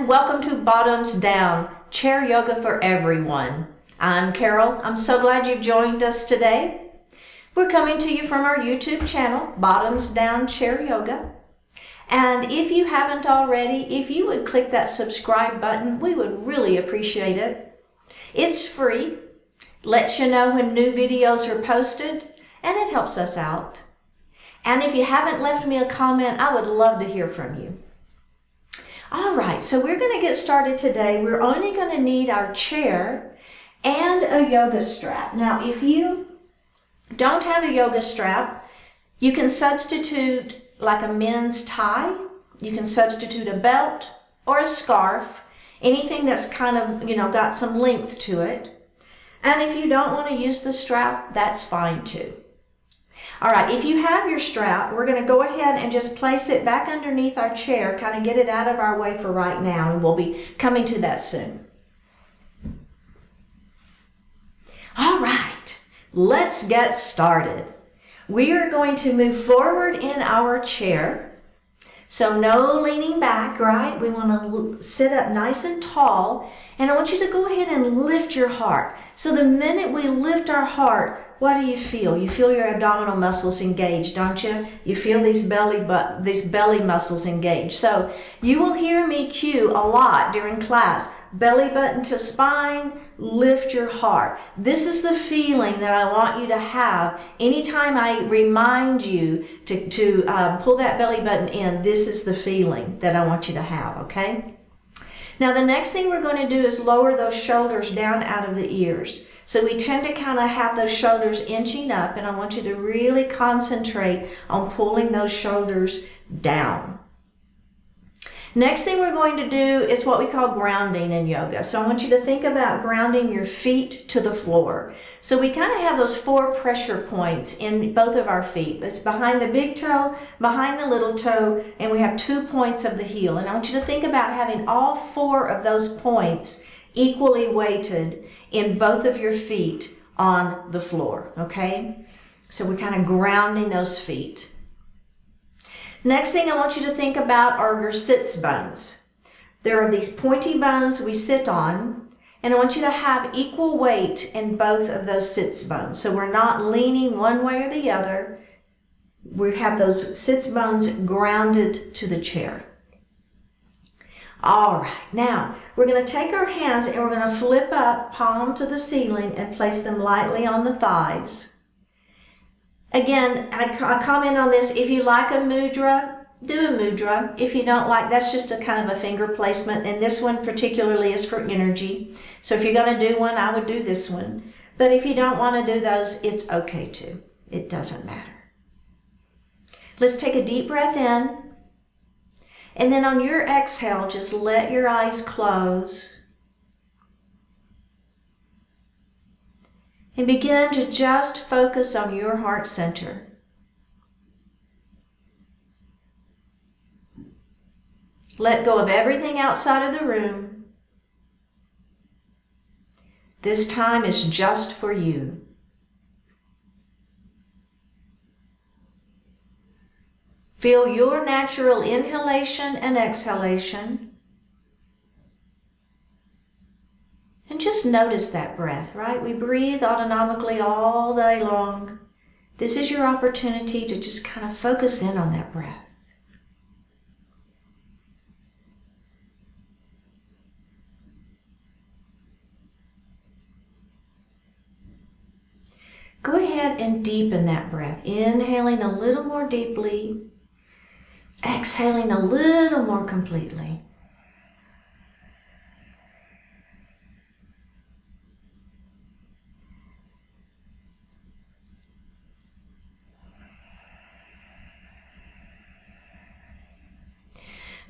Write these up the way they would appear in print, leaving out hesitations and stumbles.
everyone. Welcome to Bottoms Down, Chair Yoga for Everyone. I'm Carol. I'm so glad you've joined us today. We're coming to you from our YouTube channel, Bottoms Down Chair Yoga. And if you haven't already, if you would click that subscribe button, we would really appreciate it. It's free, lets you know when new videos are posted, and it helps us out. And if you haven't left me a comment, I would love to hear from you. All right, so we're going to get started today. We're only going to need our chair and a yoga strap. Now, if you don't have a yoga strap, you can substitute like a men's tie. You can substitute a belt or a scarf, anything that's kind of, got some length to it. And if you don't want to use the strap, that's fine too. All right, if you have your strap, we're going to go ahead and just place it back underneath our chair, kind of get it out of our way for right now, and we'll be coming to that soon. All right, let's get started. We are going to move forward in our chair. So no leaning back, right? We want to sit up nice and tall, and I want you to go ahead and lift your heart. So the minute we lift our heart, what do you feel? You feel your abdominal muscles engaged, don't you? You feel these belly muscles engaged. So you will hear me cue a lot during class, belly button to spine, lift your heart. This is the feeling that I want you to have anytime I remind you to pull that belly button in. This is the feeling that I want you to have, okay? Now the next thing we're going to do is lower those shoulders down out of the ears. So we tend to kind of have those shoulders inching up, and I want you to really concentrate on pulling those shoulders down. Next thing we're going to do is what we call grounding in yoga. So I want you to think about grounding your feet to the floor. So we kind of have those 4 pressure points in both of our feet. It's behind the big toe, behind the little toe, and we have 2 points of the heel. And I want you to think about having all 4 of those points equally weighted in both of your feet on the floor, okay? So we're kind of grounding those feet. Next thing I want you to think about are your sits bones. There are these pointy bones we sit on, and I want you to have equal weight in both of those sits bones. So we're not leaning one way or the other. We have those sits bones grounded to the chair. All right, now we're going to take our hands and we're going to flip up palm to the ceiling and place them lightly on the thighs. Again, I comment on this. If you like a mudra, do a mudra. If you don't like, that's just a kind of a finger placement. And this one particularly is for energy. So if you're going to do one, I would do this one. But if you don't want to do those, it's okay too. It doesn't matter. Let's take a deep breath in. And then on your exhale, just let your eyes close. And begin to just focus on your heart center. Let go of everything outside of the room. This time is just for you. Feel your natural inhalation and exhalation. And just notice that breath, right? We breathe autonomically all day long. This is your opportunity to just kind of focus in on that breath. Go ahead and deepen that breath, inhaling a little more deeply, exhaling a little more completely.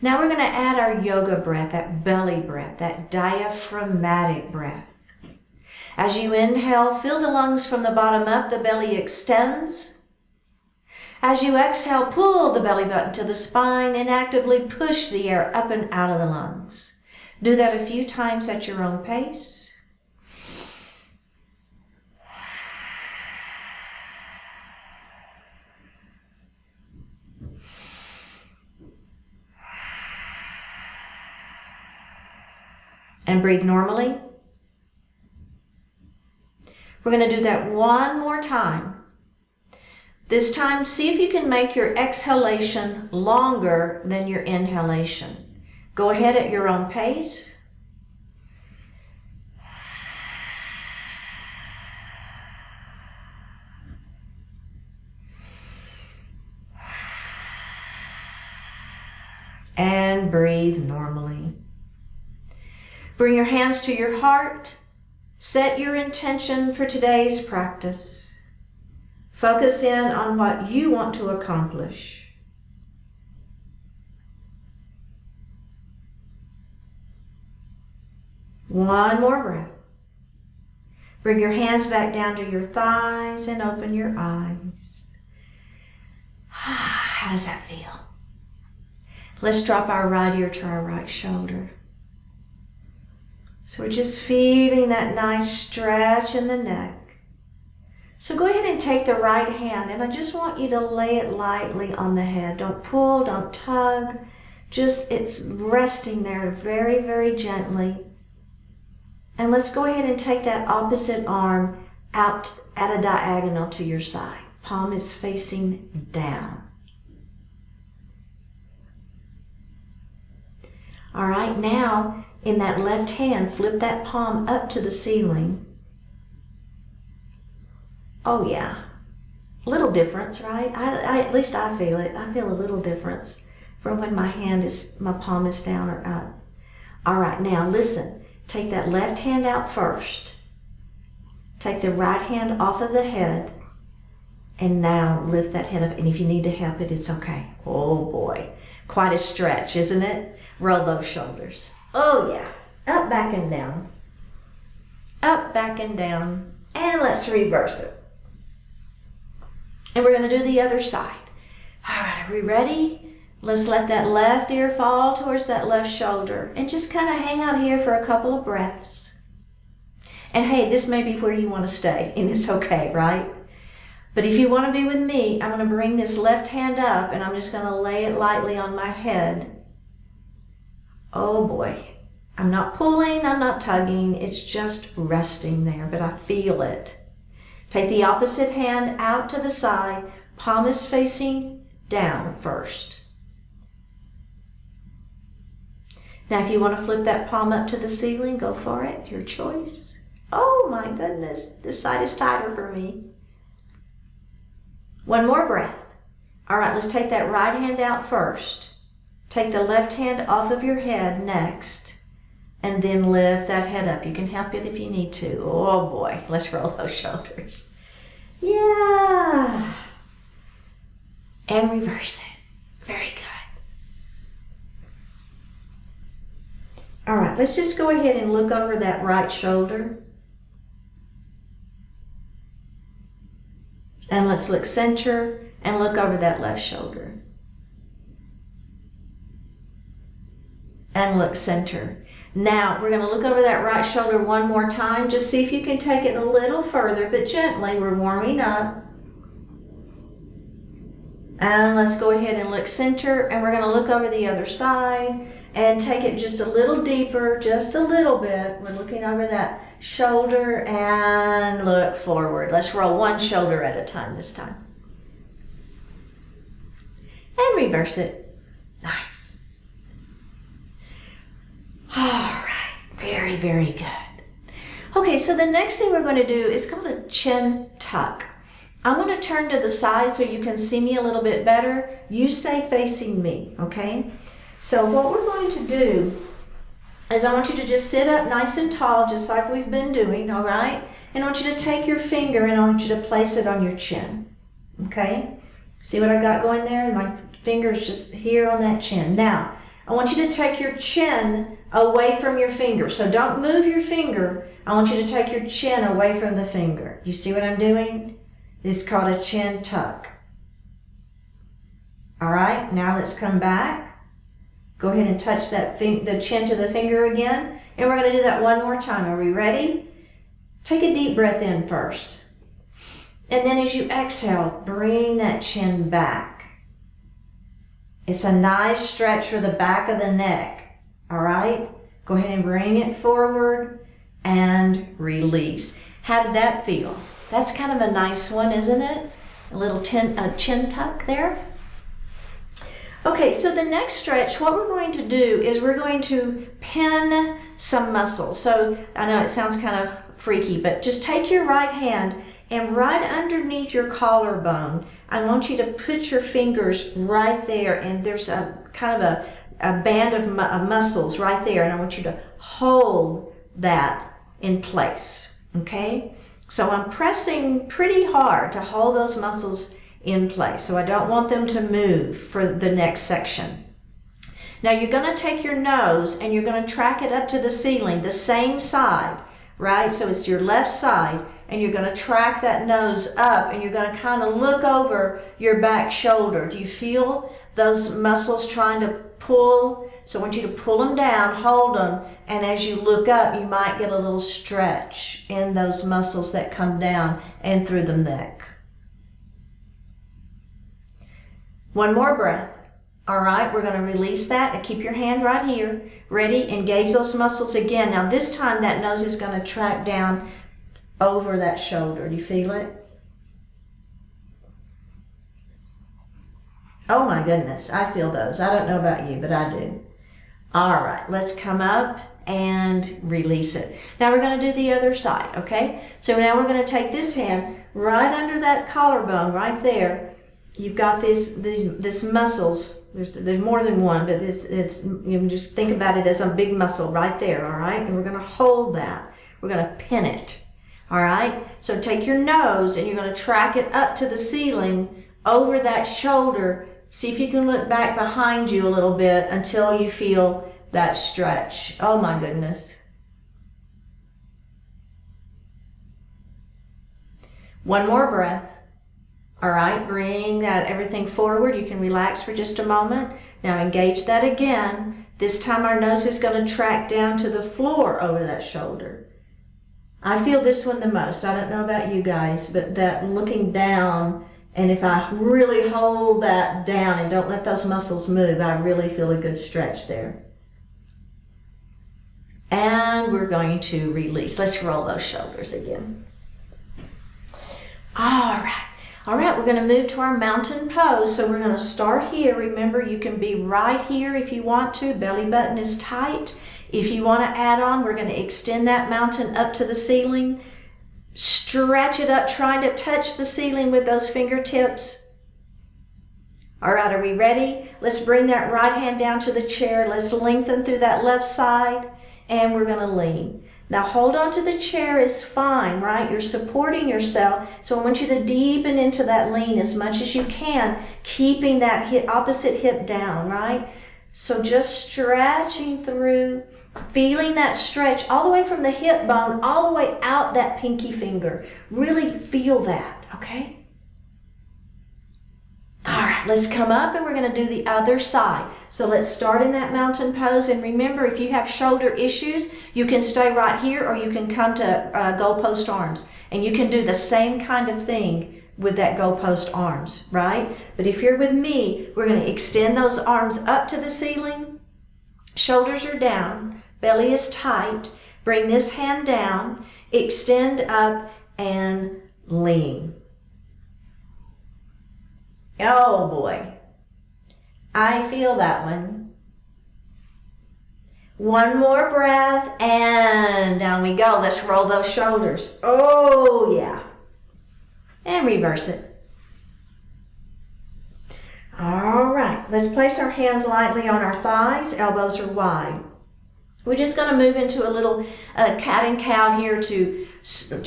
Now we're going to add our yoga breath, that belly breath, that diaphragmatic breath. As you inhale, fill the lungs from the bottom up, the belly extends. As you exhale, pull the belly button to the spine and actively push the air up and out of the lungs. Do that a few times at your own pace. And breathe normally. We're going to do that one more time. This time, see if you can make your exhalation longer than your inhalation. Go ahead at your own pace. And breathe normally. Bring your hands to your heart. Set your intention for today's practice. Focus in on what you want to accomplish. One more breath. Bring your hands back down to your thighs and open your eyes. How does that feel? Let's drop our right ear to our right shoulder. So we're just feeling that nice stretch in the neck. So go ahead and take the right hand, and I just want you to lay it lightly on the head. Don't pull, don't tug. Just, it's resting there very, very gently. And let's go ahead and take that opposite arm out at a diagonal to your side. Palm is facing down. All right, now in that left hand, flip that palm up to the ceiling. Oh yeah, little difference, right? At least I feel it. I feel a little difference from when my palm is down or up. All right, now listen. Take that left hand out first. Take the right hand off of the head. And now lift that head up. And if you need to help it, it's okay. Oh boy, quite a stretch, isn't it? Roll those shoulders. Oh yeah, up, back, and down. Up, back, and down. And let's reverse it. And we're going to do the other side. All right, are we ready? Let's let that left ear fall towards that left shoulder and just kind of hang out here for a couple of breaths. And hey, this may be where you want to stay, and it's okay, right? But if you want to be with me, I'm going to bring this left hand up and I'm just going to lay it lightly on my head. Oh boy, I'm not pulling, I'm not tugging, it's just resting there, but I feel it. Take the opposite hand out to the side, palm is facing down first. Now if you want to flip that palm up to the ceiling, go for it, your choice. Oh my goodness, this side is tighter for me. One more breath. All right, let's take that right hand out first. Take the left hand off of your head next, and then lift that head up. You can help it if you need to. Oh boy, let's roll those shoulders. Yeah. And reverse it. Very good. All right, let's just go ahead and look over that right shoulder. And let's look center and look over that left shoulder. And look center. Now we're going to look over that right shoulder one more time. Just see if you can take it a little further, but gently. We're warming up. And let's go ahead and look center, and we're going to look over the other side and take it just a little deeper, just a little bit. We're looking over that shoulder and look forward. Let's roll one shoulder at a time this time. And reverse it. Nice. All right, very, very good. Okay, so the next thing we're going to do is called a chin tuck. I'm going to turn to the side so you can see me a little bit better. You stay facing me, okay? So what we're going to do is I want you to just sit up nice and tall, just like we've been doing, all right? And I want you to take your finger and I want you to place it on your chin, okay? See what I got going there? My finger's just here on that chin. Now, I want you to take your chin away from your finger. So don't move your finger. I want you to take your chin away from the finger. You see what I'm doing? It's called a chin tuck. All right, now let's come back. Go ahead and touch that the chin to the finger again. And we're going to do that one more time. Are we ready? Take a deep breath in first. And then as you exhale, bring that chin back. It's a nice stretch for the back of the neck. All right? Go ahead and bring it forward and release. How did that feel? That's kind of a nice one, isn't it? A little chin tuck there. Okay, so the next stretch, what we're going to do is we're going to pin some muscles. So I know it sounds kind of freaky, but just take your right hand and right underneath your collarbone, I want you to put your fingers right there, and there's a kind of a band of muscles right there, and I want you to hold that in place, okay? So I'm pressing pretty hard to hold those muscles in place, so I don't want them to move for the next section. Now you're going to take your nose and you're going to track it up to the ceiling, the same side, right? So it's your left side, and you're going to track that nose up, and you're going to kind of look over your back shoulder. Do you feel those muscles trying to pull? So I want you to pull them down, hold them, and as you look up, you might get a little stretch in those muscles that come down and through the neck. One more breath. All right, we're going to release that and keep your hand right here. Ready? Engage those muscles again. Now this time that nose is going to track down over that shoulder. Do you feel it? Oh my goodness, I feel those. I don't know about you, but I do. All right, let's come up and release it. Now we're going to do the other side, okay? So now we're going to take this hand right under that collarbone right there. You've got this muscles. There's more than one, but it's you can just think about it as a big muscle right there, all right? And we're going to hold that. We're going to pin it, all right? So take your nose and you're going to track it up to the ceiling over that shoulder. See if you can look back behind you a little bit until you feel that stretch. Oh my goodness. One more breath. All right, bring that everything forward. You can relax for just a moment. Now engage that again. This time our nose is going to track down to the floor over that shoulder. I feel this one the most. I don't know about you guys, but that looking down, and if I really hold that down and don't let those muscles move, I really feel a good stretch there. And we're going to release. Let's roll those shoulders again. All right. All right, we're going to move to our mountain pose. So we're going to start here. Remember, you can be right here if you want to. Belly button is tight. If you want to add on, we're going to extend that mountain up to the ceiling. Stretch it up, trying to touch the ceiling with those fingertips. All right, are we ready? Let's bring that right hand down to the chair. Let's lengthen through that left side, and we're going to lean. Now hold on to the chair is fine, right? You're supporting yourself. So I want you to deepen into that lean as much as you can, keeping that opposite hip down, right? So just stretching through, feeling that stretch all the way from the hip bone, all the way out that pinky finger. Really feel that, okay? All right, let's come up and we're going to do the other side. So let's start in that mountain pose. And remember, if you have shoulder issues, you can stay right here or you can come to goalpost arms. And you can do the same kind of thing with that goalpost arms, right? But if you're with me, we're going to extend those arms up to the ceiling. Shoulders are down, belly is tight. Bring this hand down, extend up and lean. Oh boy, I feel that one. One more breath and down we go. Let's roll those shoulders. Oh yeah. And reverse it. All right, let's place our hands lightly on our thighs, elbows are wide. We're just going to move into a little cat and cow here to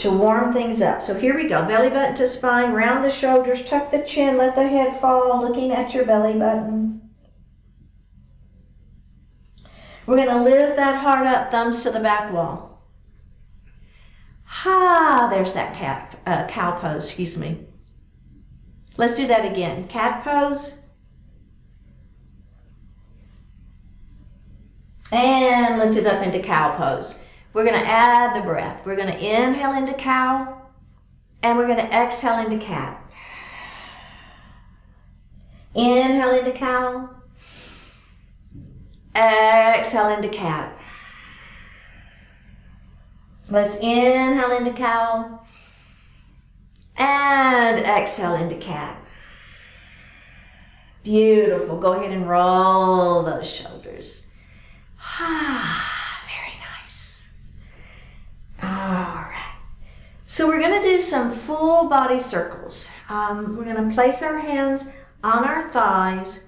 warm things up. So here we go. Belly button to spine, round the shoulders, tuck the chin, let the head fall, looking at your belly button. We're going to lift that heart up, thumbs to the back wall. Ha, there's that cow pose, excuse me. Let's do that again. Cat pose. And lift it up into cow pose. We're going to add the breath. We're going to inhale into cow, and we're going to exhale into cat. Inhale into cow, exhale into cat. Let's inhale into cow and exhale into cat. Beautiful. Go ahead and roll those shoulders. Very nice. All right. So we're going to do some full body circles. We're going to place our hands on our thighs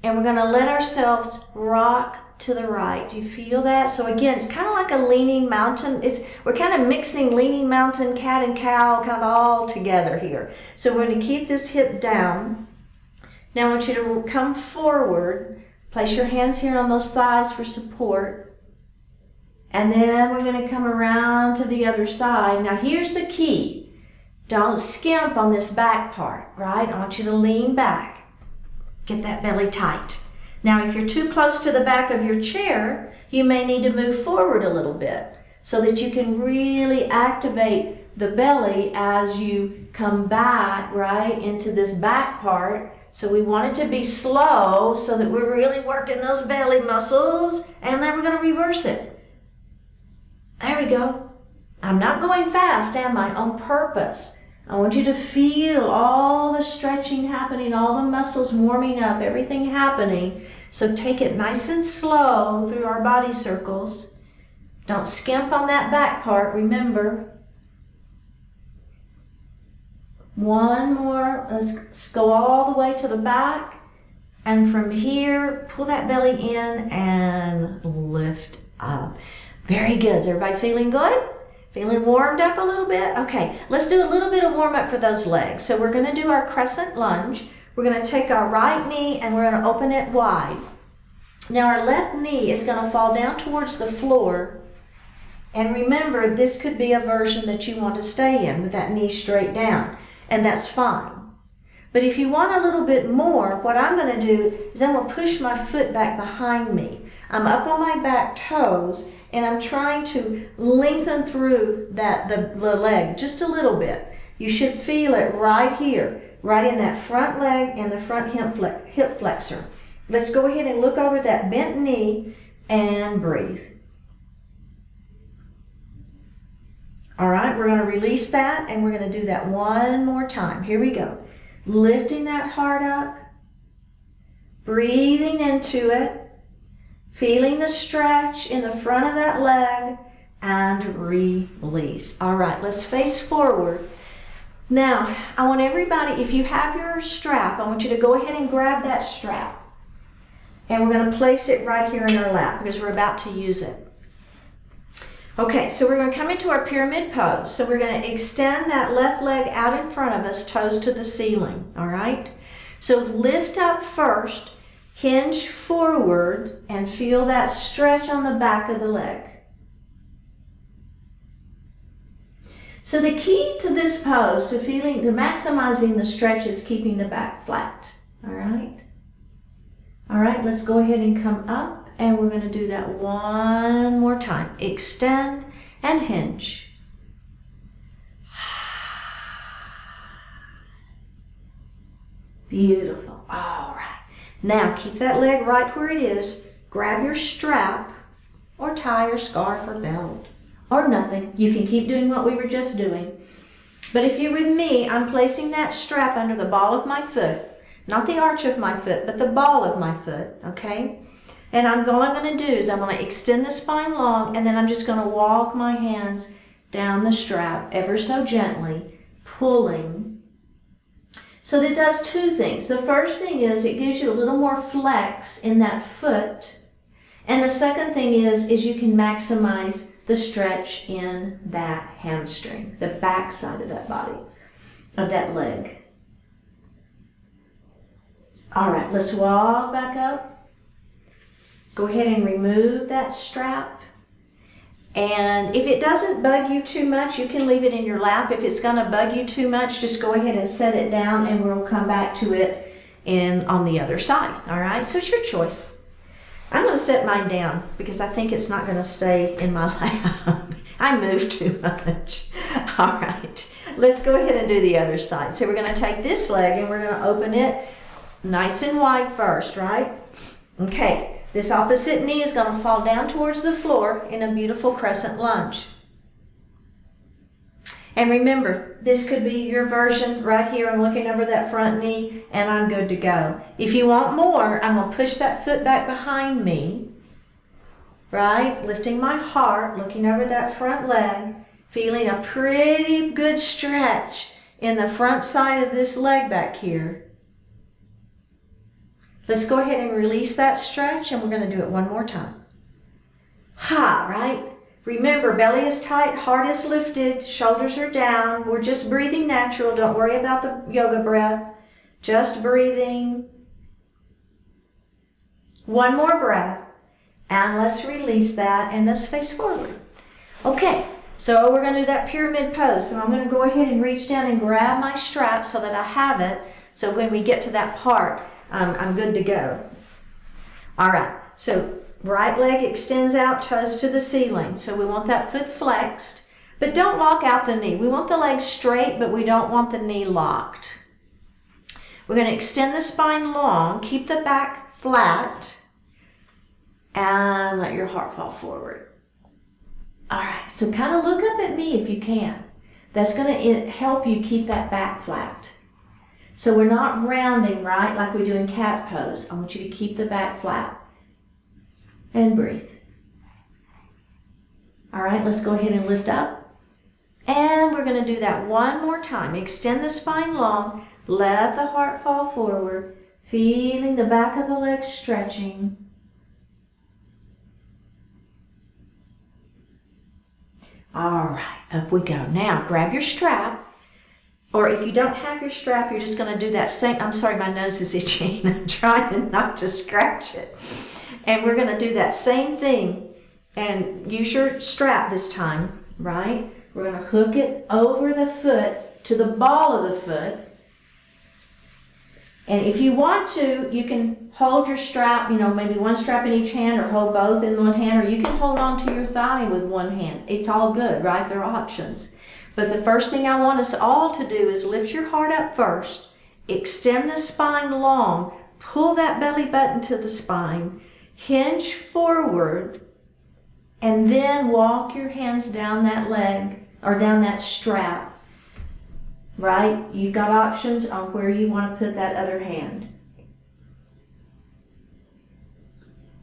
and we're going to let ourselves rock to the right. Do you feel that? So again, it's kind of like a leaning mountain. We're kind of mixing leaning mountain, cat and cow, kind of all together here. So we're going to keep this hip down. Now I want you to come forward. Place your hands here on those thighs for support. And then we're going to come around to the other side. Now here's the key. Don't skimp on this back part, right? I want you to lean back. Get that belly tight. Now, if you're too close to the back of your chair, you may need to move forward a little bit so that you can really activate the belly as you come back, right, into this back part. So we want it to be slow so that we're really working those belly muscles, and then we're going to reverse it. There we go. I'm not going fast, am I? On purpose. I want you to feel all the stretching happening, all the muscles warming up, everything happening. So take it nice and slow through our body circles. Don't skimp on that back part, remember. One more. Let's go all the way to the back. And from here, pull that belly in and lift up. Very good. Is everybody feeling good? Feeling warmed up a little bit? Okay, let's do a little bit of warm up for those legs. So we're going to do our crescent lunge. We're going to take our right knee and we're going to open it wide. Now our left knee is going to fall down towards the floor. And remember, this could be a version that you want to stay in with that knee straight down. And that's fine. But if you want a little bit more, what I'm going to do is I'm going to push my foot back behind me. I'm up on my back toes and I'm trying to lengthen through the leg just a little bit. You should feel it right here, right in that front leg and the front hip flexor. Let's go ahead and look over that bent knee and breathe. All right, we're going to release that and we're going to do that one more time. Here we go. Lifting that heart up, breathing into it, feeling the stretch in the front of that leg, and release. All right, let's face forward. Now, I want everybody, if you have your strap, I want you to go ahead and grab that strap. And we're going to place it right here in our lap because we're about to use it. Okay, so we're going to come into our pyramid pose. So we're going to extend that left leg out in front of us, toes to the ceiling, all right? So lift up first, hinge forward, and feel that stretch on the back of the leg. So the key to this pose, to maximizing the stretch, is keeping the back flat, all right? All right, let's go ahead and come up. And we're going to do that one more time. Extend and hinge. Beautiful. All right. Now keep that leg right where it is. Grab your strap or tie or scarf or belt or nothing. You can keep doing what we were just doing. But if you're with me, I'm placing that strap under the ball of my foot. Not the arch of my foot, but the ball of my foot. Okay? And all I'm going to do is I'm going to extend the spine long, and then I'm just going to walk my hands down the strap ever so gently, pulling. So that does two things. The first thing is it gives you a little more flex in that foot. And the second thing is you can maximize the stretch in that hamstring, the back side of that body, of that leg. All right, let's walk back up. Go ahead and remove that strap. And if it doesn't bug you too much, you can leave it in your lap. If it's going to bug you too much, just go ahead and set it down and we'll come back to it on the other side. All right, so it's your choice. I'm going to set mine down because I think it's not going to stay in my lap. I move too much. All right, let's go ahead and do the other side. So we're going to take this leg and we're going to open it nice and wide first, right? Okay. This opposite knee is going to fall down towards the floor in a beautiful crescent lunge. And remember, this could be your version right here. I'm looking over that front knee and I'm good to go. If you want more, I'm going to push that foot back behind me, right? Lifting my heart, looking over that front leg, feeling a pretty good stretch in the front side of this leg back here. Let's go ahead and release that stretch, and we're going to do it one more time. Ha, right? Remember, belly is tight, heart is lifted, shoulders are down. We're just breathing natural. Don't worry about the yoga breath. Just breathing. One more breath, and let's release that, and let's face forward. Okay, so we're going to do that pyramid pose. So I'm going to go ahead and reach down and grab my strap so that I have it. So when we get to that part, I'm good to go. All right, so right leg extends out, toes to the ceiling. So we want that foot flexed, but don't lock out the knee. We want the leg straight, but we don't want the knee locked. We're going to extend the spine long, keep the back flat, and let your heart fall forward. All right, so kind of look up at me if you can. That's going to help you keep that back flat. So we're not rounding, right, like we do in cat pose. I want you to keep the back flat. And breathe. All right, let's go ahead and lift up. And we're going to do that one more time. Extend the spine long. Let the heart fall forward. Feeling the back of the leg stretching. All right, up we go. Now, grab your strap. Or if you don't have your strap, you're just going to do that same. I'm sorry, my nose is itching. I'm trying not to scratch it. And we're going to do that same thing and use your strap this time, right? We're going to hook it over the foot to the ball of the foot. And if you want to, you can hold your strap, maybe one strap in each hand or hold both in one hand, or you can hold on to your thigh with one hand. It's all good, right? There are options. But the first thing I want us all to do is lift your heart up first, extend the spine long, pull that belly button to the spine, hinge forward, and then walk your hands down that leg or down that strap, right? You've got options on where you want to put that other hand.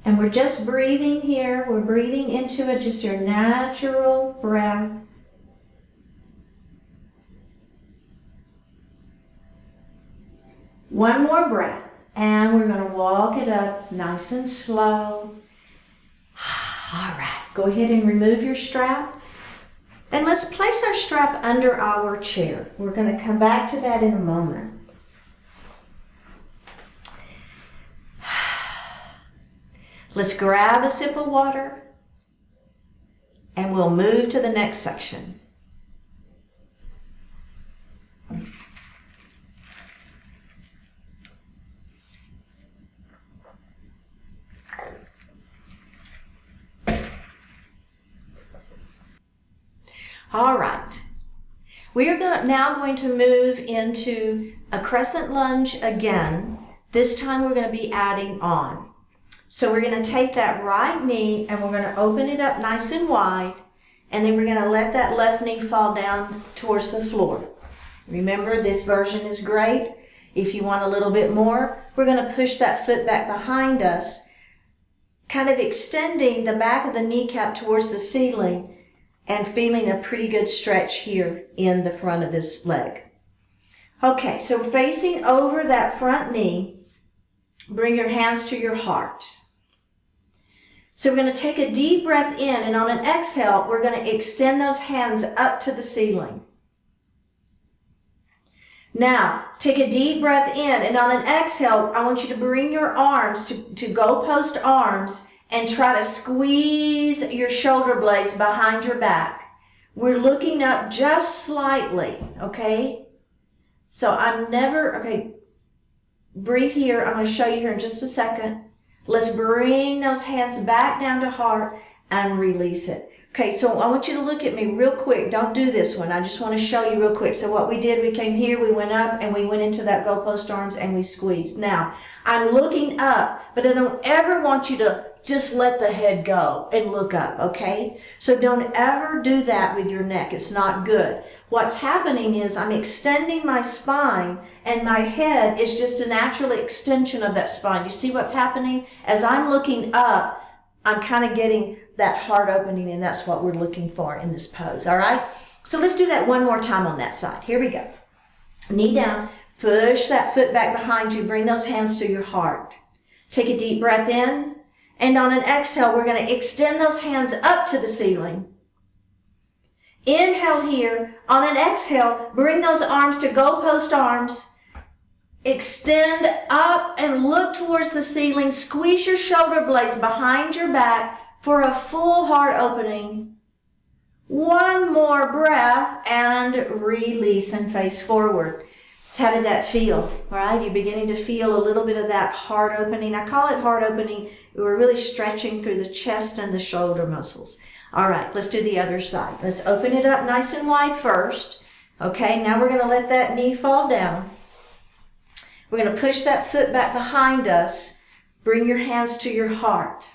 And we're just breathing here. We're breathing into it, just your natural breath. One more breath, and we're going to walk it up nice and slow. All right, go ahead and remove your strap. And let's place our strap under our chair. We're going to come back to that in a moment. Let's grab a sip of water, and we'll move to the next section. All right, we are now going to move into a crescent lunge again. This time we're going to be adding on. So we're going to take that right knee and we're going to open it up nice and wide, and then we're going to let that left knee fall down towards the floor. Remember, this version is great. If you want a little bit more, we're going to push that foot back behind us, kind of extending the back of the kneecap towards the ceiling, and feeling a pretty good stretch here in the front of this leg. Okay, so facing over that front knee, bring your hands to your heart. So we're going to take a deep breath in, and on an exhale, we're going to extend those hands up to the ceiling. Now, take a deep breath in, and on an exhale, I want you to bring your arms to GoHPO arms and try to squeeze your shoulder blades behind your back. We're looking up just slightly, okay? So breathe here. I'm going to show you here in just a second. Let's bring those hands back down to heart and release it. Okay, so I want you to look at me real quick. Don't do this one. I just want to show you real quick. So what we did, we came here, we went up, and we went into that goalpost arms, and we squeezed. Now, I'm looking up, but I don't ever want you to just let the head go and look up, okay? So don't ever do that with your neck. It's not good. What's happening is I'm extending my spine, and my head is just a natural extension of that spine. You see what's happening? As I'm looking up, I'm kind of getting that heart opening, and that's what we're looking for in this pose, all right? So let's do that one more time on that side. Here we go. Knee down, push that foot back behind you, bring those hands to your heart. Take a deep breath in, and on an exhale, we're going to extend those hands up to the ceiling. Inhale here. On an exhale, bring those arms to goalpost arms. Extend up and look towards the ceiling. Squeeze your shoulder blades behind your back for a full heart opening. One more breath and release and face forward. How did that feel? All right, you're beginning to feel a little bit of that heart opening. I call it heart opening. We're really stretching through the chest and the shoulder muscles. All right, let's do the other side. Let's open it up nice and wide first. Okay, now we're going to let that knee fall down. We're going to push that foot back behind us. Bring your hands to your heart.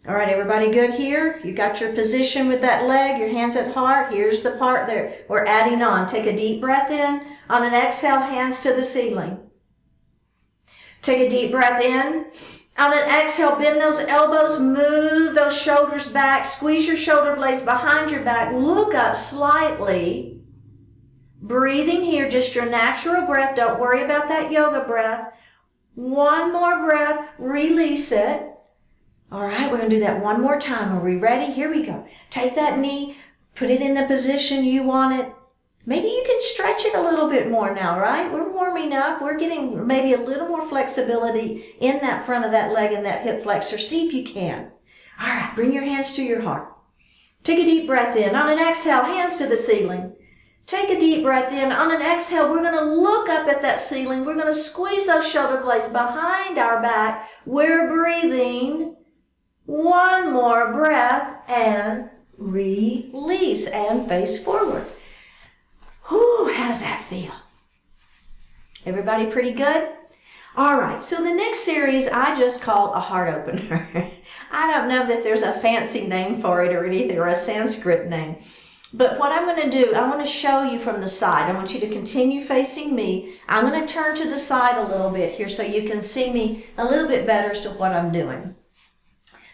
All right, everybody good here? You got your position with that leg, your hands at heart. Here's the part there. We're adding on. Take a deep breath in. On an exhale, hands to the ceiling. Take a deep breath in. On an exhale, bend those elbows, move those shoulders back. Squeeze your shoulder blades behind your back. Look up slightly. Breathing here, just your natural breath. Don't worry about that yoga breath. One more breath. Release it. All right, we're going to do that one more time. Are we ready? Here we go. Take that knee, put it in the position you want it. Maybe you can stretch it a little bit more now, right? We're warming up. We're getting maybe a little more flexibility in that front of that leg and that hip flexor. See if you can. All right, bring your hands to your heart. Take a deep breath in. On an exhale, hands to the ceiling. Take a deep breath in. On an exhale, we're going to look up at that ceiling. We're going to squeeze those shoulder blades behind our back. We're breathing. One more breath and release and face forward. Whew, how does that feel? Everybody pretty good? All right, so the next series I just call a heart opener. I don't know that there's a fancy name for it or anything, or a Sanskrit name. But what I'm going to do, I want to show you from the side. I want you to continue facing me. I'm going to turn to the side a little bit here so you can see me a little bit better as to what I'm doing.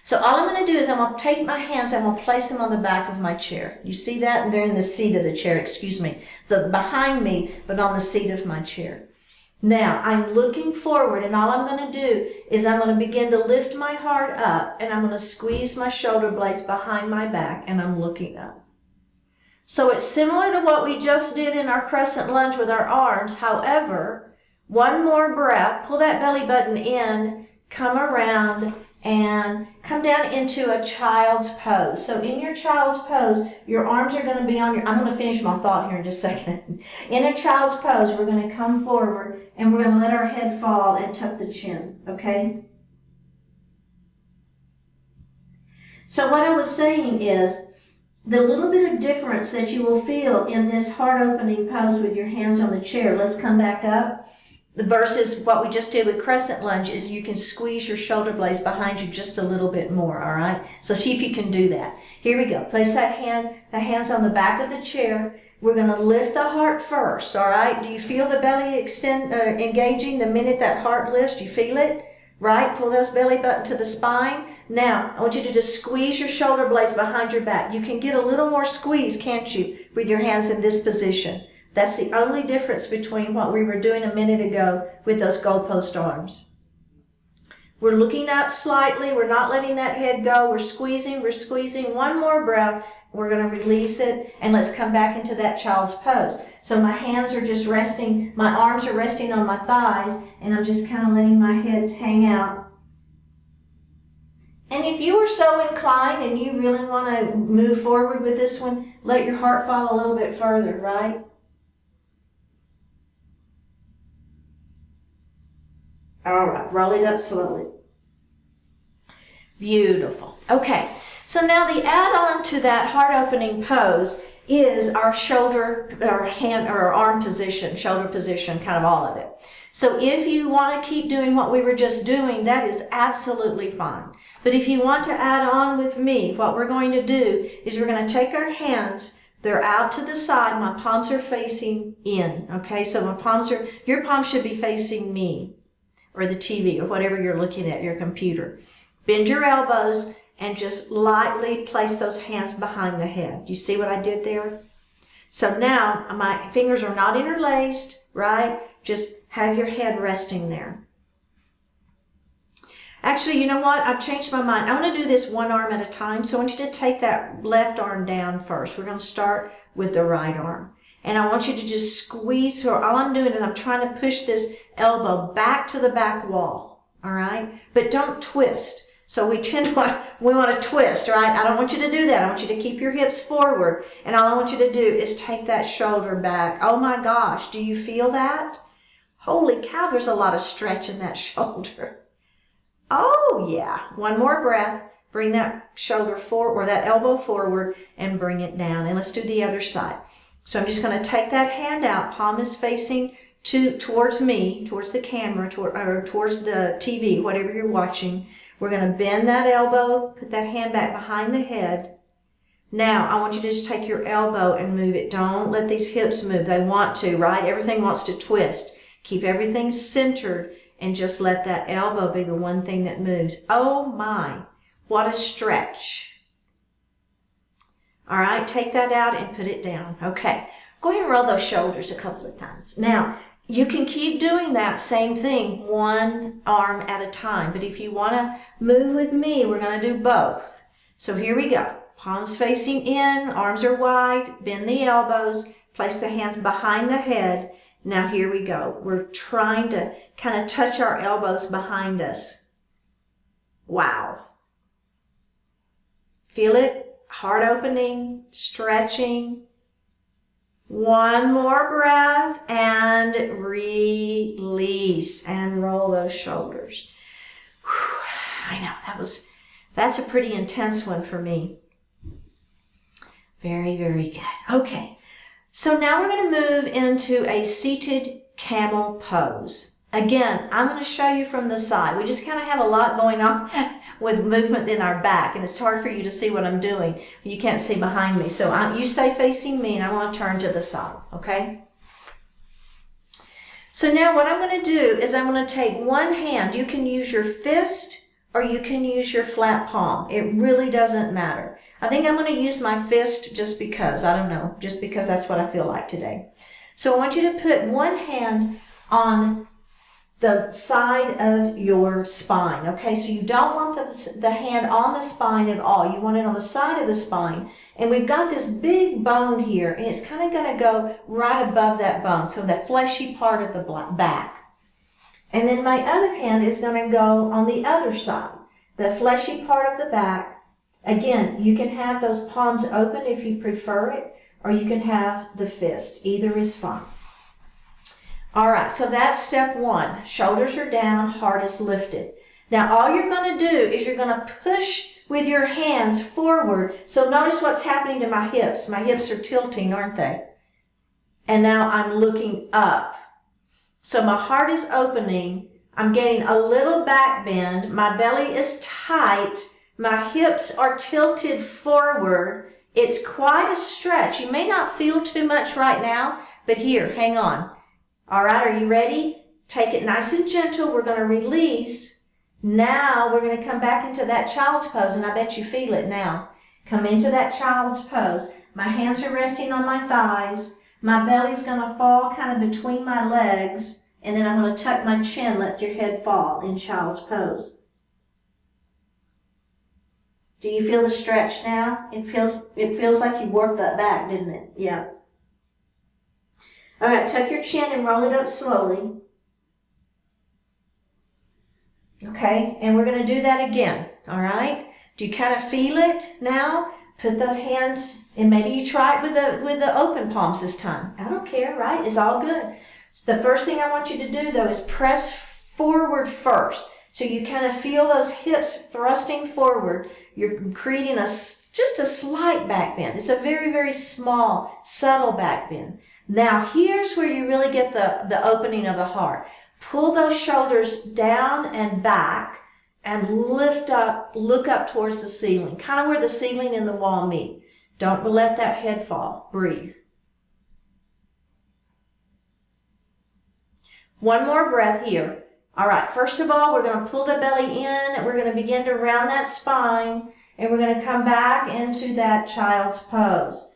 So all I'm going to do is I'm going to take my hands, I'm going to place them on the back of my chair. You see that? And they're in the seat of the chair, excuse me. Behind me, but on the seat of my chair. Now, I'm looking forward, and all I'm going to do is I'm going to begin to lift my heart up, and I'm going to squeeze my shoulder blades behind my back, and I'm looking up. So it's similar to what we just did in our crescent lunge with our arms. However, one more breath, pull that belly button in, come around, and come down into a child's pose. So in your child's pose, your arms are going to be on your, I'm going to finish my thought here in just a second. In a child's pose, we're going to come forward and we're going to let our head fall and tuck the chin, okay? So what I was saying is, the little bit of difference that you will feel in this heart opening pose with your hands on the chair, let's come back up. Versus what we just did with crescent lunge is you can squeeze your shoulder blades behind you just a little bit more, all right? So see if you can do that. Here we go. Place the hands on the back of the chair. We're going to lift the heart first, all right? Do you feel the belly engaging the minute that heart lifts? Do you feel it? Right? Pull those belly button to the spine. Now, I want you to just squeeze your shoulder blades behind your back. You can get a little more squeeze, can't you, with your hands in this position? That's the only difference between what we were doing a minute ago with those goalpost arms. We're looking up slightly. We're not letting that head go. We're squeezing. One more breath. We're going to release it, and let's come back into that child's pose. So my hands are just resting. My arms are resting on my thighs, and I'm just kind of letting my head hang out. And if you are so inclined and you really want to move forward with this one, let your heart fall a little bit further, right? All right, roll it up slowly. Beautiful. Okay, So now the add-on to that heart opening pose is our shoulder, our hand, or our arm position, shoulder position, kind of all of it. So if you want to keep doing what we were just doing, that is absolutely fine. But if you want to add on with me, what we're going to do is we're going to take our hands, they're out to the side, my palms are facing in, okay? So your palms should be facing me, or the TV, or whatever you're looking at, your computer. Bend your elbows and just lightly place those hands behind the head. You see what I did there? So now my fingers are not interlaced, right? Just have your head resting there. Actually, you know what? I've changed my mind. I want to do this one arm at a time. So I want you to take that left arm down first. We're going to start with the right arm. And I want you to just squeeze her. All I'm doing is I'm trying to push this elbow back to the back wall. All right? But don't twist. So we want to twist, right? I don't want you to do that. I want you to keep your hips forward. And all I want you to do is take that shoulder back. Oh my gosh, do you feel that? Holy cow, there's a lot of stretch in that shoulder. Oh yeah. One more breath. Bring that shoulder forward, or that elbow forward, and bring it down. And let's do the other side. So I'm just going to take that hand out. Palm is facing towards me, towards the camera, or towards the TV, whatever you're watching. We're going to bend that elbow, put that hand back behind the head. Now, I want you to just take your elbow and move it. Don't let these hips move. They want to, right? Everything wants to twist. Keep everything centered and just let that elbow be the one thing that moves. Oh my, what a stretch. All right, take that out and put it down. Okay, go ahead and roll those shoulders a couple of times. Now, you can keep doing that same thing, one arm at a time. But if you want to move with me, we're going to do both. So here we go. Palms facing in, arms are wide, bend the elbows, place the hands behind the head. Now here we go. We're trying to kind of touch our elbows behind us. Wow. Feel it? Heart opening, stretching. One more breath and release and roll those shoulders. Whew, I know that's a pretty intense one for me. Very, very good. Okay, so now we're going to move into a seated camel pose. Again, I'm going to show you from the side. We just kind of have a lot going on with movement in our back, and it's hard for you to see what I'm doing. You can't see behind me. So you stay facing me, and I want to turn to the side, okay? So now what I'm going to do is I'm going to take one hand. You can use your fist or you can use your flat palm. It really doesn't matter. I think I'm going to use my fist just because. I don't know, just because that's what I feel like today. So I want you to put one hand on the side of your spine, okay? So you don't want the hand on the spine at all. You want it on the side of the spine. And we've got this big bone here, and it's kind of going to go right above that bone, so the fleshy part of the back. And then my other hand is going to go on the other side, the fleshy part of the back. Again, you can have those palms open if you prefer it, or you can have the fist. Either is fine. All right, so that's step one. Shoulders are down, heart is lifted. Now all you're going to do is you're going to push with your hands forward. So notice what's happening to my hips. My hips are tilting, aren't they? And now I'm looking up. So my heart is opening. I'm getting a little back bend. My belly is tight. My hips are tilted forward. It's quite a stretch. You may not feel too much right now, but here, hang on. All right, are you ready? Take it nice and gentle. We're going to release. Now we're going to come back into that child's pose, and I bet you feel it now. Come into that child's pose. My hands are resting on my thighs. My belly's going to fall kind of between my legs, and then I'm going to tuck my chin, let your head fall in child's pose. Do you feel the stretch now? It feels like you worked that back, didn't it? Yeah. All right, tuck your chin and roll it up slowly. Okay, and we're going to do that again, all right? Do you kind of feel it now? Put those hands, and maybe you try it with the open palms this time. I don't care, right? It's all good. The first thing I want you to do, though, is press forward first. So you kind of feel those hips thrusting forward. You're creating just a slight back bend. It's a very, very small, subtle back bend. Now here's where you really get the opening of the heart. Pull those shoulders down and back and lift up, look up towards the ceiling, kind of where the ceiling and the wall meet. Don't let that head fall. Breathe. One more breath here. All right, first of all, we're going to pull the belly in and we're going to begin to round that spine and we're going to come back into that child's pose.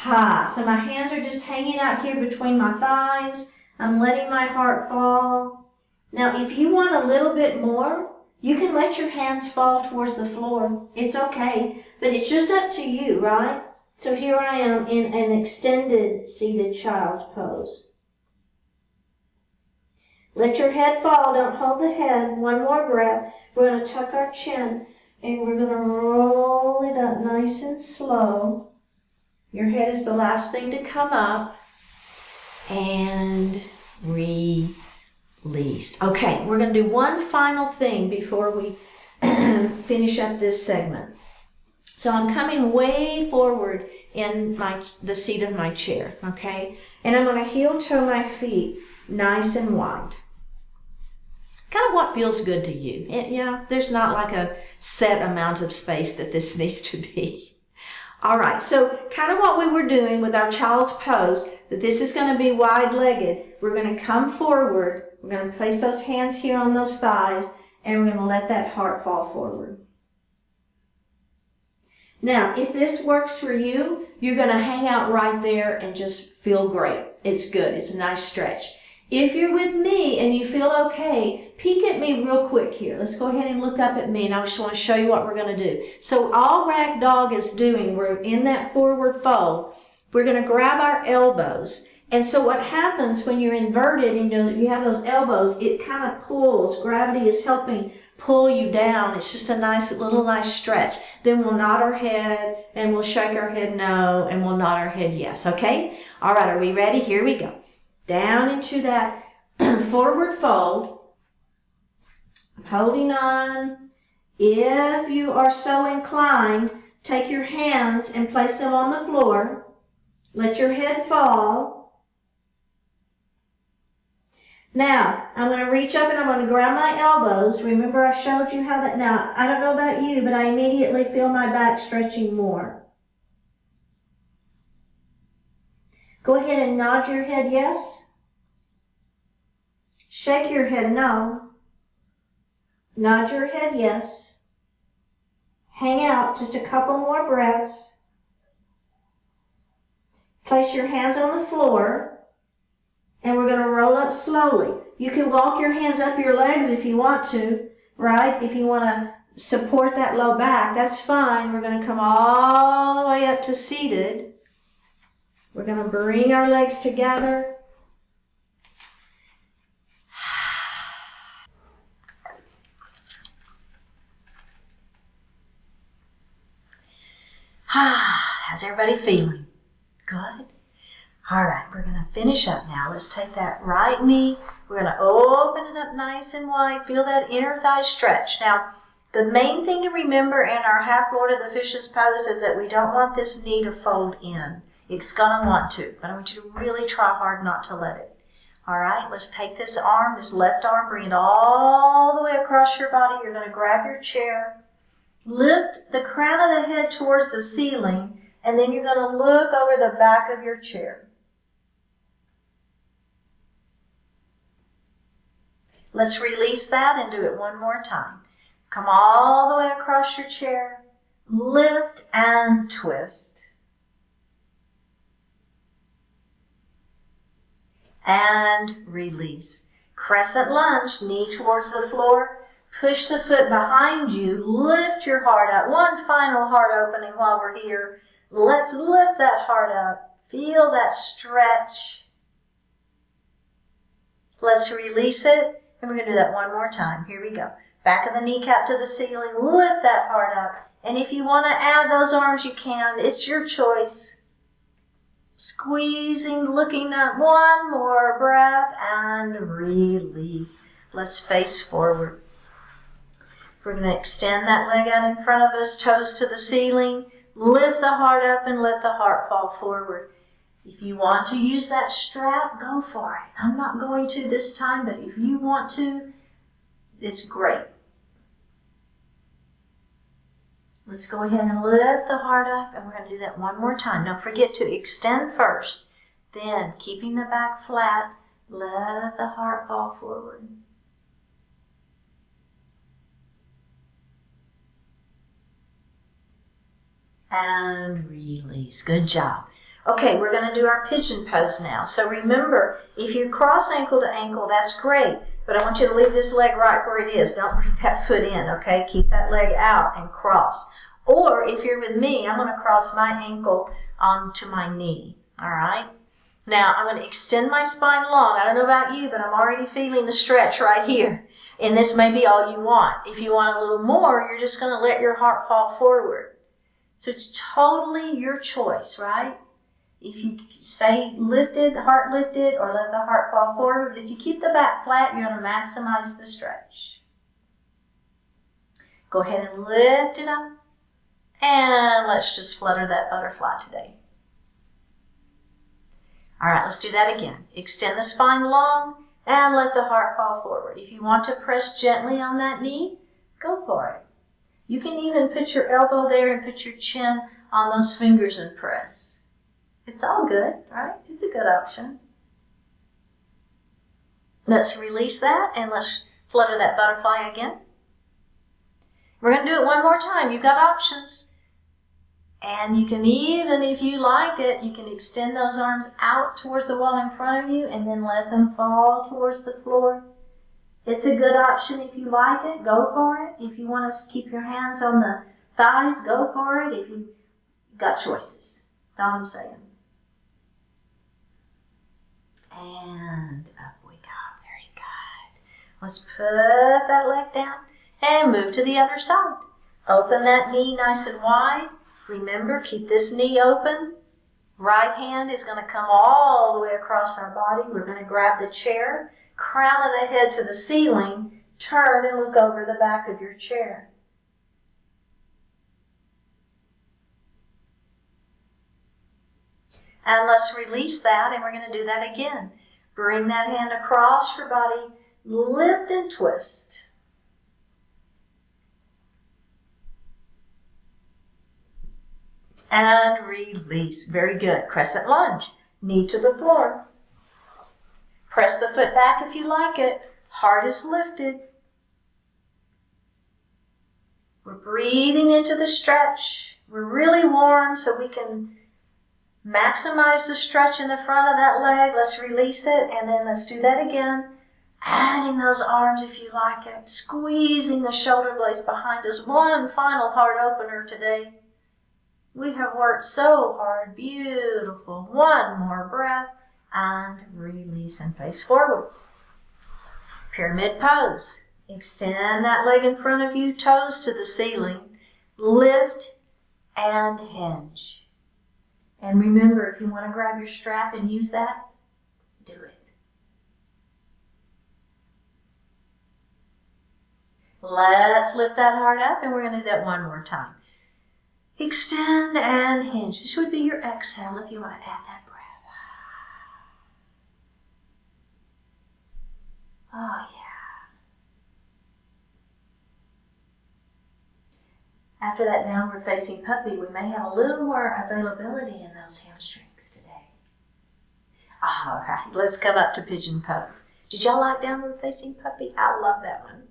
So my hands are just hanging out here between my thighs. I'm letting my heart fall. Now, if you want a little bit more, you can let your hands fall towards the floor. It's okay, but it's just up to you, right? So here I am in an extended seated child's pose. Let your head fall. Don't hold the head. One more breath. We're going to tuck our chin and we're going to roll it up nice and slow. Your head is the last thing to come up. And release. Okay, we're going to do one final thing before we finish up this segment. So I'm coming way forward in the seat of my chair, okay? And I'm going to heel toe my feet nice and wide. Kind of what feels good to you. There's not like a set amount of space that this needs to be. All right, so kind of what we were doing with our child's pose, that this is going to be wide-legged. We're going to come forward. We're going to place those hands here on those thighs, and we're going to let that heart fall forward. Now, if this works for you, you're going to hang out right there and just feel great. It's good. It's a nice stretch. If you're with me and you feel okay, peek at me real quick here. Let's go ahead and look up at me, and I just want to show you what we're going to do. So all Rag Dog is doing, we're in that forward fold. We're going to grab our elbows. And so what happens when you're inverted and you have those elbows, it kind of pulls. Gravity is helping pull you down. It's just a nice stretch. Then we'll nod our head, and we'll shake our head no, and we'll nod our head yes, okay? All right, are we ready? Here we go. Down into that forward fold. I'm holding on. If you are so inclined, take your hands and place them on the floor. Let your head fall. Now, I'm going to reach up and I'm going to grab my elbows. Remember I showed you how that, now, I don't know about you, but I immediately feel my back stretching more. Go ahead and nod your head yes. Shake your head no. Nod your head yes. Hang out just a couple more breaths. Place your hands on the floor, and we're going to roll up slowly. You can walk your hands up your legs if you want to, right? If you want to support that low back, that's fine. We're going to come all the way up to seated. We're going to bring our legs together. How's everybody feeling? Good? All right, we're going to finish up now. Let's take that right knee. We're going to open it up nice and wide. Feel that inner thigh stretch. Now, the main thing to remember in our half Lord of the Fishes pose is that we don't want this knee to fold in. It's going to want to, but I want you to really try hard not to let it. All right, let's take this arm, this left arm, bring it all the way across your body. You're going to grab your chair, lift the crown of the head towards the ceiling, and then you're going to look over the back of your chair. Let's release that and do it one more time. Come all the way across your chair, lift and twist. And release. Crescent lunge, knee towards the floor. Push the foot behind you. Lift your heart up. One final heart opening while we're here. Let's lift that heart up. Feel that stretch. Let's release it. And we're going to do that one more time. Here we go. Back of the kneecap to the ceiling. Lift that heart up. And if you want to add those arms, you can. It's your choice. Squeezing, looking up, one more breath, and release. Let's face forward. We're going to extend that leg out in front of us, toes to the ceiling. Lift the heart up and let the heart fall forward. If you want to use that strap, go for it. I'm not going to this time, but if you want to, it's great. Let's go ahead and lift the heart up, and we're going to do that one more time. Don't forget to extend first, then keeping the back flat, let the heart fall forward. And release. Good job. Okay, we're going to do our pigeon pose now. So remember, if you cross ankle to ankle, that's great. But I want you to leave this leg right where it is. Don't bring that foot in, okay? Keep that leg out and cross. Or if you're with me, I'm going to cross my ankle onto my knee, all right? Now, I'm going to extend my spine long. I don't know about you, but I'm already feeling the stretch right here. And this may be all you want. If you want a little more, you're just going to let your heart fall forward. So it's totally your choice, right? If you stay lifted, heart lifted, or let the heart fall forward. But if you keep the back flat, you're going to maximize the stretch. Go ahead and lift it up. And let's just flutter that butterfly today. All right, let's do that again. Extend the spine long and let the heart fall forward. If you want to press gently on that knee, go for it. You can even put your elbow there and put your chin on those fingers and press. It's all good, right? It's a good option. Let's release that and let's flutter that butterfly again. We're going to do it one more time. You've got options. And you can even, if you like it, you can extend those arms out towards the wall in front of you and then let them fall towards the floor. It's a good option if you like it, go for it. If you want to keep your hands on the thighs, go for it. If you've got choices. That's all I'm saying. And up we go. Very good. Let's put that leg down and move to the other side. Open that knee nice and wide. Remember, keep this knee open. Right hand is going to come all the way across our body. We're going to grab the chair. Crown of the head to the ceiling, turn and look over the back of your chair. And let's release that, and we're going to do that again. Bring that hand across your body, lift and twist. And release. Very good. Crescent lunge. Knee to the floor. Press the foot back if you like it. Heart is lifted. We're breathing into the stretch. We're really warm so we can maximize the stretch in the front of that leg. Let's release it and then let's do that again. Adding those arms if you like it. Squeezing the shoulder blades behind us. One final heart opener today. We have worked so hard. Beautiful. One more breath. And release and face forward. Pyramid pose. Extend that leg in front of you, toes to the ceiling. Lift and hinge. And remember, if you want to grab your strap and use that, do it. Let's lift that heart up, and we're going to do that one more time. Extend and hinge. This would be your exhale if you want to add that breath. Oh, yeah. After that downward facing puppy, we may have a little more availability in those hamstrings today. All right, let's come up to pigeon pose. Did y'all like downward facing puppy? I love that one.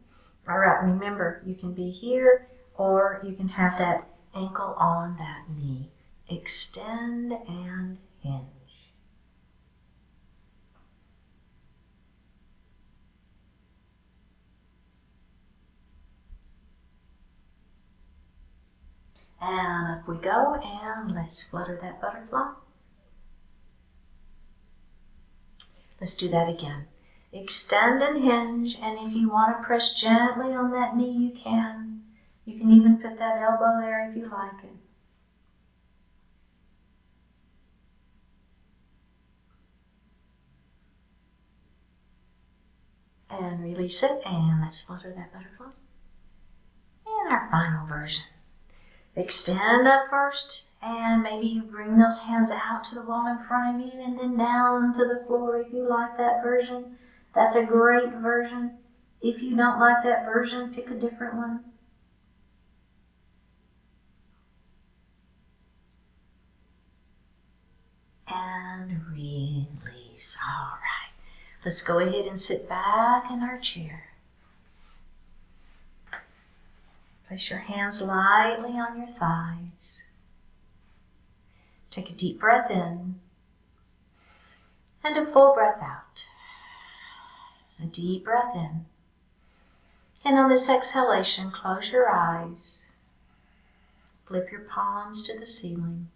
All right, remember, you can be here or you can have that ankle on that knee. Extend and hinge. And up we go, and let's flutter that butterfly. Let's do that again. Extend and hinge, and if you want to press gently on that knee, you can. You can even put that elbow there if you like it. And release it, and let's flutter that butterfly. our final version. Extend up first, and maybe you bring those hands out to the wall in front of you and then down to the floor if you like that version. That's a great version. If you don't like that version, pick a different one. And release. All right. Let's go ahead and sit back in our chair. Place your hands lightly on your thighs. Take a deep breath in and a full breath out. A deep breath in. And on this exhalation, close your eyes. Flip your palms to the ceiling.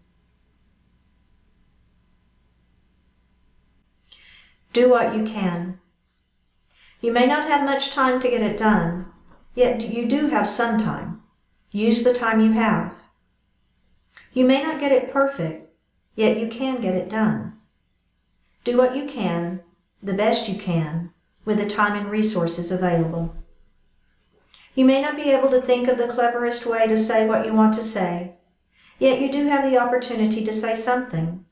Do what you can. You may not have much time to get it done, yet you do have some time. Use the time you have. You may not get it perfect, yet you can get it done. Do what you can, the best you can, with the time and resources available. You may not be able to think of the cleverest way to say what you want to say, yet you do have the opportunity to say something.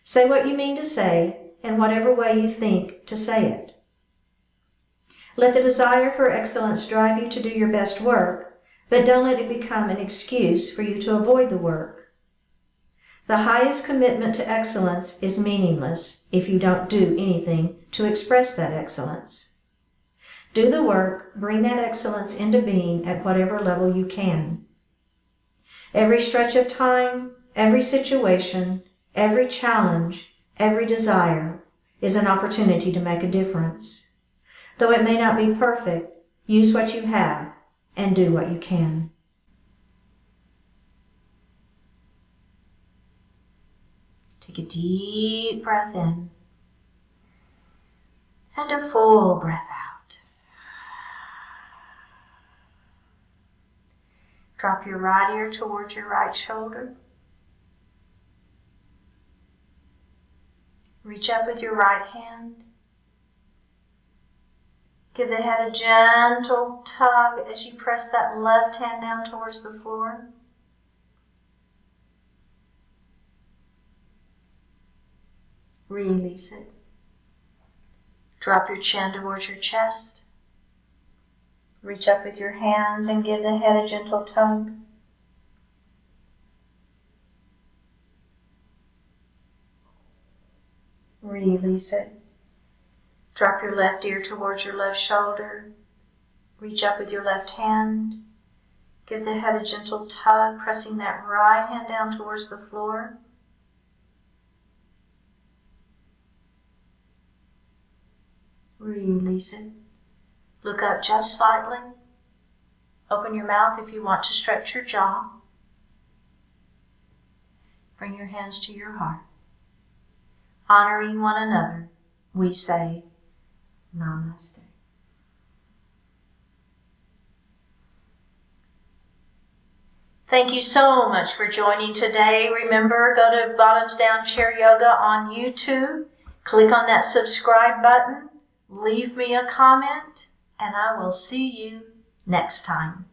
Say what you mean to say, in whatever way you think to say it. Let the desire for excellence drive you to do your best work, but don't let it become an excuse for you to avoid the work. The highest commitment to excellence is meaningless if you don't do anything to express that excellence. Do the work, bring that excellence into being at whatever level you can. Every stretch of time, every situation, every challenge, every desire is an opportunity to make a difference. Though it may not be perfect, use what you have and do what you can. Take a deep breath in and a full breath out. Drop your right ear towards your right shoulder. Reach up with your right hand. Give the head a gentle tug as you press that left hand down towards the floor. Release it. Drop your chin towards your chest. Reach up with your hands and give the head a gentle tug. Release it. Drop your left ear towards your left shoulder. Reach up with your left hand. Give the head a gentle tug, pressing that right hand down towards the floor. Release it. Look up just slightly. Open your mouth if you want to stretch your jaw. Bring your hands to your heart. Honoring one another, we say Namaste. Thank you so much for joining today. Remember, go to Bottoms Down Chair Yoga on YouTube. Click on that subscribe button. Leave me a comment, and I will see you next time.